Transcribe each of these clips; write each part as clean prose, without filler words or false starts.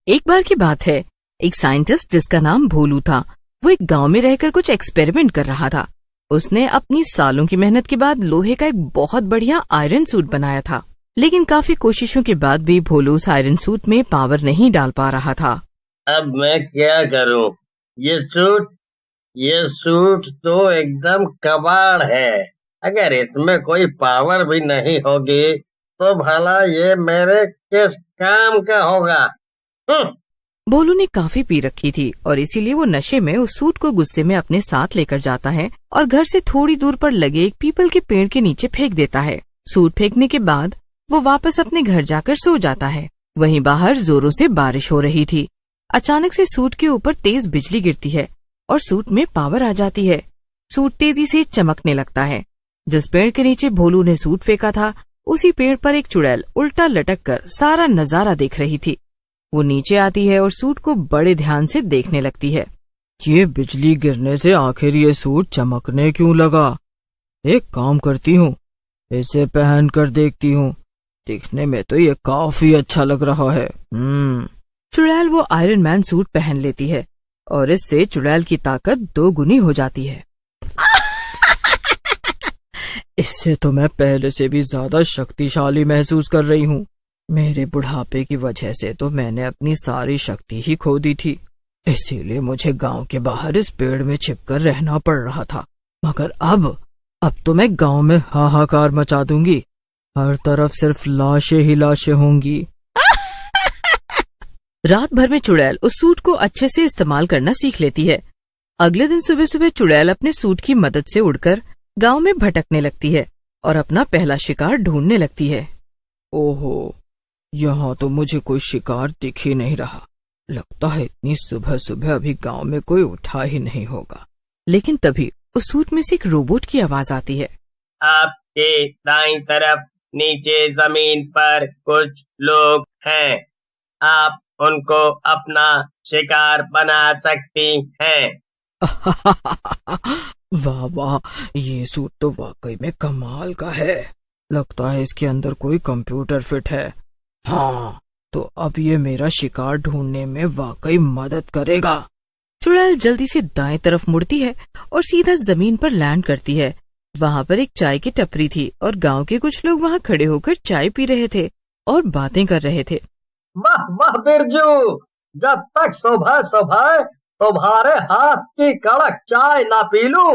एक बार की बात है, एक साइंटिस्ट जिसका नाम भोलू था, वो एक गांव में रहकर कुछ एक्सपेरिमेंट कर रहा था। उसने अपनी सालों की मेहनत के बाद लोहे का एक बहुत बढ़िया आयरन सूट बनाया था, लेकिन काफी कोशिशों के बाद भी भोलू उस आयरन सूट में पावर नहीं डाल पा रहा था। अब मैं क्या करूं? ये सूट तो एकदम कबाड़ है। अगर इसमें कोई पावर भी नहीं होगी तो भला ये मेरे किस काम का होगा? भोलू ने काफी पी रखी थी और इसीलिए वो नशे में उस सूट को गुस्से में अपने साथ लेकर जाता है और घर से थोड़ी दूर पर लगे एक पीपल के पेड़ के नीचे फेंक देता है। सूट फेंकने के बाद वो वापस अपने घर जाकर सो जाता है। वहीं बाहर जोरों से बारिश हो रही थी। अचानक से सूट के ऊपर तेज बिजली गिरती है और सूट में पावर आ जाती है। सूट तेजी से चमकने लगता है। जिस पेड़ के नीचे भोलू ने सूट फेंका था, उसी पेड़ पर एक चुड़ैल उल्टा लटक कर सारा नजारा देख रही थी। वो नीचे आती है और सूट को बड़े ध्यान से देखने लगती है। ये बिजली गिरने से आखिर ये सूट चमकने क्यों लगा? एक काम करती हूँ, इसे पहन कर देखती हूँ। दिखने में तो ये काफी अच्छा लग रहा है। चुड़ैल वो आयरन मैन सूट पहन लेती है और इससे चुड़ैल की ताकत 2 गुनी हो जाती है। इससे तो मैं पहले से भी ज्यादा शक्तिशाली महसूस कर रही हूँ। मेरे बुढ़ापे की वजह से तो मैंने अपनी सारी शक्ति ही खो दी थी, इसीलिए मुझे गांव के बाहर इस पेड़ में छिपकर रहना पड़ रहा था। मगर अब तो मैं गांव में हाहाकार मचा दूंगी। हर तरफ सिर्फ लाशें ही लाशें होंगी। रात भर में चुड़ैल उस सूट को अच्छे से इस्तेमाल करना सीख लेती है। अगले दिन सुबह सुबह चुड़ैल अपने सूट की मदद से उड़कर गांव में भटकने लगती है और अपना पहला शिकार ढूंढने लगती है। ओहो, यहाँ तो मुझे कोई शिकार दिख ही नहीं रहा। लगता है इतनी सुबह सुबह अभी गांव में कोई उठा ही नहीं होगा। लेकिन तभी उस सूट में से एक रोबोट की आवाज आती है। आपके दाईं तरफ नीचे जमीन पर कुछ लोग हैं। आप उनको अपना शिकार बना सकती हैं। वाह वाह, ये सूट तो वाकई में कमाल का है। लगता है इसके अंदर कोई कंप्यूटर फिट है। हाँ, तो अब ये मेरा शिकार ढूंढने में वाकई मदद करेगा। चुड़ैल जल्दी से दाएं तरफ मुड़ती है और सीधा जमीन पर लैंड करती है। वहाँ पर एक चाय की टपरी थी और गांव के कुछ लोग वहाँ खड़े होकर चाय पी रहे थे और बातें कर रहे थे। वाह वाह बिरजू, जब तक सुबह सुबह तुम्हारे हाथ की कड़क चाय ना पी लूं,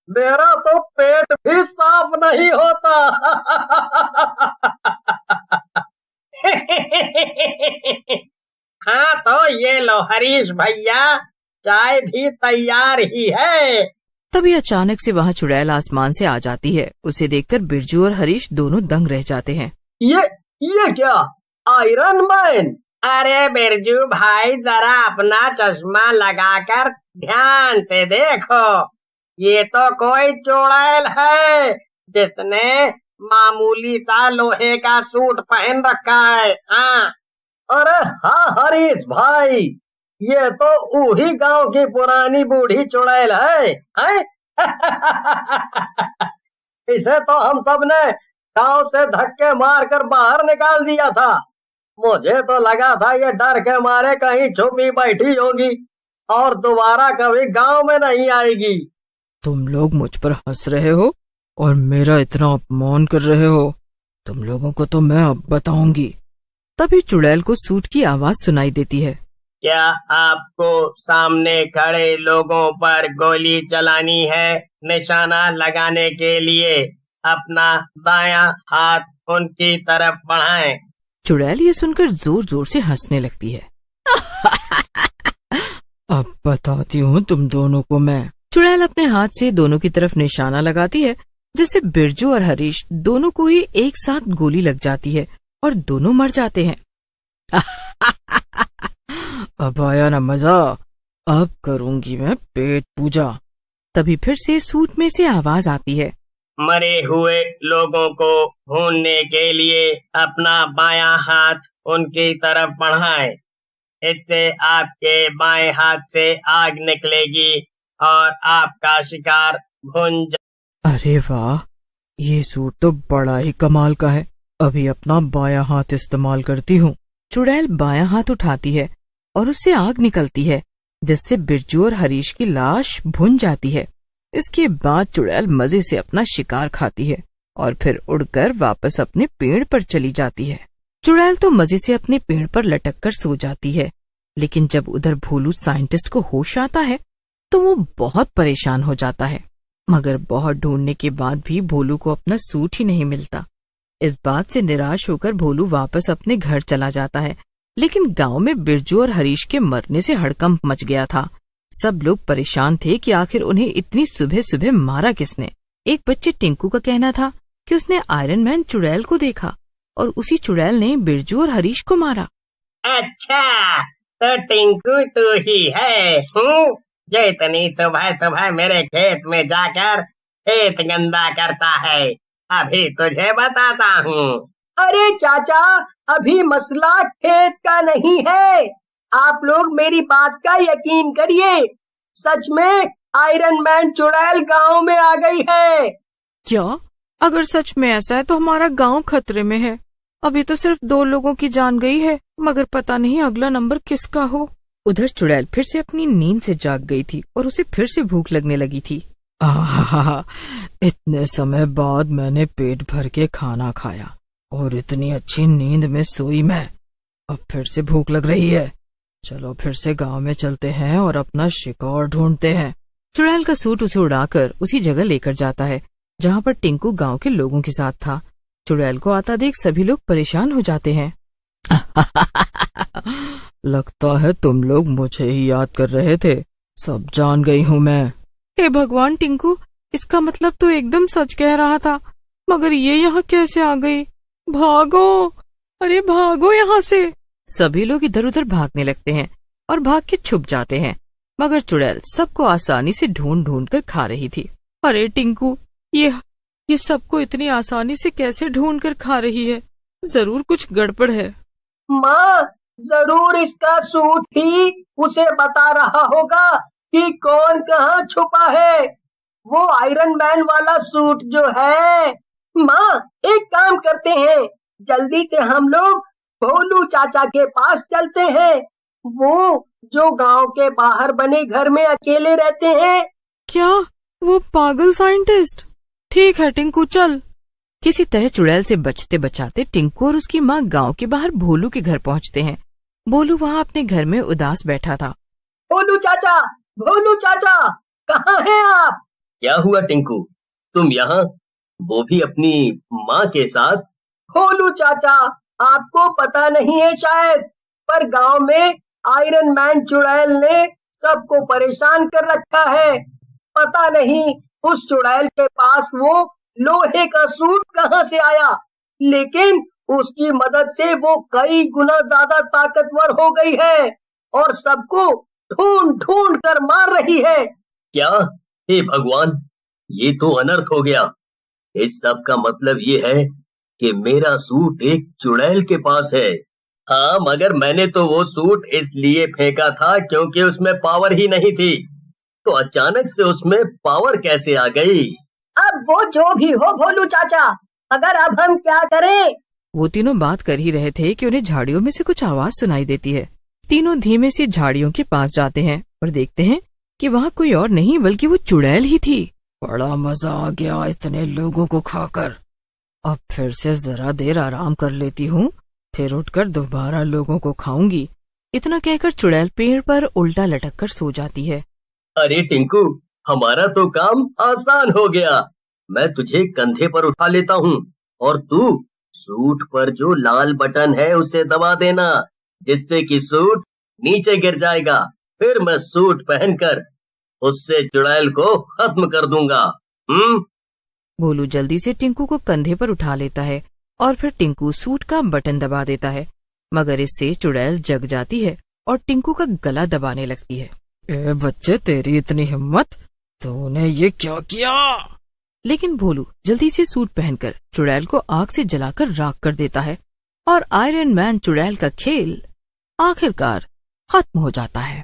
मेरा तो पेट भी साफ नहीं होता। हाँ तो ये लो हरीश भैया, चाय भी तैयार ही है। तभी अचानक से वहाँ चुड़ैल आसमान से आ जाती है। उसे देखकर बिरजू और हरीश दोनों दंग रह जाते हैं। ये क्या? Iron man? अरे बिरजू भाई, जरा अपना चश्मा लगाकर ध्यान से देखो। ये तो कोई चुड़ैल है जिसने मामूली सा लोहे का सूट पहन रखा है। हाँ, अरे हाँ हरीश भाई, ये तो वही गांव की पुरानी बूढ़ी चुड़ैल है, हैं? इसे तो हम सब ने गांव से धक्के मारकर बाहर निकाल दिया था। मुझे तो लगा था ये डर के मारे कहीं छुपी बैठी होगी और दोबारा कभी गांव में नहीं आएगी। तुम लोग मुझ पर हंस रहे हो और मेरा इतना अपमान कर रहे हो। तुम लोगों को तो मैं अब बताऊंगी। तभी चुड़ैल को सूट की आवाज सुनाई देती है। क्या आपको सामने खड़े लोगों पर गोली चलानी है? निशाना लगाने के लिए अपना दायां हाथ उनकी तरफ बढ़ाएं। चुड़ैल ये सुनकर जोर जोर से हंसने लगती है। अब बताती हूँ तुम दोनों को मैं। चुड़ैल अपने हाथ से दोनों की तरफ निशाना लगाती है, जिससे बिरजू और हरीश दोनों को ही एक साथ गोली लग जाती है और दोनों मर जाते हैं। अब आया ना मजा, अब करूंगी मैं पेट पूजा। तभी फिर से सूट में से आवाज आती है। मरे हुए लोगों को ढूंढने के लिए अपना बायां हाथ उनकी तरफ बढ़ाएं। इससे आपके बाएं हाथ से आग निकलेगी और आपका शिकार भुन जा। अरे वाह, ये सूट तो बड़ा ही कमाल का है। अभी अपना बायां हाथ इस्तेमाल करती हूँ। चुड़ैल बायां हाथ उठाती है और उससे आग निकलती है, जिससे बिरजू और हरीश की लाश भुन जाती है। इसके बाद चुड़ैल मजे से अपना शिकार खाती है और फिर उड़कर वापस अपने पेड़ पर चली जाती है। चुड़ैल तो मजे से अपने पेड़ पर लटक कर सो जाती है, लेकिन जब उधर भोलू साइंटिस्ट को होश आता है तो वो बहुत परेशान हो जाता है। मगर बहुत ढूंढने के बाद भी भोलू को अपना सूट ही नहीं मिलता। इस बात से निराश होकर भोलू वापस अपने घर चला जाता है, लेकिन गांव में बिरजू और हरीश के मरने से हड़कंप मच गया था। सब लोग परेशान थे कि आखिर उन्हें इतनी सुबह सुबह मारा किसने। एक बच्चे टिंकू का कहना था कि उसने आयरन मैन चुड़ैल को देखा और उसी चुड़ैल ने बिरजू और हरीश को मारा। अच्छा, तो टिंकू तू ही है जो इतनी सुबह सुबह मेरे खेत में जाकर खेत गंदा करता है। अभी तुझे बताता हूँ। अरे चाचा, अभी मसला खेत का नहीं है। आप लोग मेरी बात का यकीन करिए, सच में आयरन मैन चुड़ैल गांव में आ गई है। क्या? अगर सच में ऐसा है तो हमारा गांव खतरे में है। अभी तो सिर्फ 2 लोगों की जान गई है, मगर पता नहीं अगला नंबर किसका हो। उधर चुड़ैल फिर से अपनी नींद से जाग गई थी और उसे फिर से भूख लगने लगी थी। इतने समय बाद मैंने पेट भर के खाना खाया और इतनी अच्छी नींद में सोई मैं। अब फिर से भूख लग रही है। चलो फिर से गांव में चलते हैं और अपना शिकार ढूंढते हैं। चुड़ैल का सूट उसे उड़ाकर उसी जगह लेकर जाता है जहाँ पर टिंकू गांव के लोगों के साथ था। चुड़ैल को आता देख सभी लोग परेशान हो जाते हैं। लगता है तुम लोग मुझे ही याद कर रहे थे। सब जान गई हूँ मैं। हे भगवान टिंकू, इसका मतलब तो एकदम सच कह रहा था, मगर ये यहाँ कैसे आ गई? भागो, अरे भागो यहाँ से। सभी लोग इधर उधर भागने लगते हैं और भाग के छुप जाते हैं, मगर चुड़ैल सबको आसानी से ढूंढ ढूंढ कर खा रही थी। अरे टिंकू, ये सबको इतनी आसानी से कैसे ढूंढ कर खा रही है? जरूर कुछ गड़बड़ है। माँ, जरूर इसका सूट ही उसे बता रहा होगा कि कौन कहाँ छुपा है। वो आयरन मैन वाला सूट जो है। माँ, एक काम करते हैं, जल्दी से हम लोग भोलू चाचा के पास चलते हैं। वो जो गांव के बाहर बने घर में अकेले रहते हैं। क्या? वो पागल साइंटिस्ट? ठीक है टिंकू, चल। किसी तरह चुड़ैल से बचते बचाते टिंकू और उसकी माँ गांव के बाहर भोलू के घर पहुँचते हैं। भोलू वहाँ अपने घर में उदास बैठा था। भोलू चाचा, कहाँ हैं आप? क्या हुआ टिंकू, तुम यहाँ, वो भी अपनी माँ के साथ? भोलू चाचा, आपको पता नहीं है शायद, पर गांव में आयरन मैन चुड़ैल ने सबको परेशान कर रखा है। पता नहीं उस चुड़ैल के पास वो लोहे का सूट कहाँ से आया, लेकिन उसकी मदद से वो कई गुना ज्यादा ताकतवर हो गई है और सबको ढूंढ ढूंढ कर मार रही है। क्या? हे भगवान, ये तो अनर्थ हो गया। इस सब का मतलब ये है कि मेरा सूट एक चुड़ैल के पास है। हाँ, मगर मैंने तो वो सूट इसलिए फेंका था क्योंकि उसमें पावर ही नहीं थी। तो अचानक से उसमें पावर कैसे आ गई? अब वो जो भी हो भोलू चाचा, मगर अब हम क्या करें? वो तीनों बात कर ही रहे थे कि उन्हें झाड़ियों में से कुछ आवाज सुनाई देती है। तीनों धीमे से झाड़ियों के पास जाते हैं और देखते हैं कि वहाँ कोई और नहीं बल्कि वो चुड़ैल ही थी। बड़ा मजा आ गया इतने लोगों को खाकर। अब फिर से जरा देर आराम कर लेती हूँ, फिर उठकर दोबारा लोगों को खाऊंगी। इतना कहकर चुड़ैल पेड़ पर उल्टा लटक कर सो जाती है। अरे टिंकू, हमारा तो काम आसान हो गया। मैं तुझे कंधे पर उठा लेता हूँ और तू सूट पर जो लाल बटन है उसे दबा देना, जिससे कि सूट नीचे गिर जाएगा। फिर मैं सूट पहनकर उससे चुड़ैल को खत्म कर दूंगा। भोलू जल्दी से टिंकू को कंधे पर उठा लेता है और फिर टिंकू सूट का बटन दबा देता है, मगर इससे चुड़ैल जग जाती है और टिंकू का गला दबाने लगती है। ए बच्चे, तेरी इतनी हिम्मत, तूने ये क्या किया? लेकिन भोलू जल्दी से सूट पहनकर चुड़ैल को आग से जलाकर राख कर देता है और आयरन मैन चुड़ैल का खेल आखिरकार खत्म हो जाता है।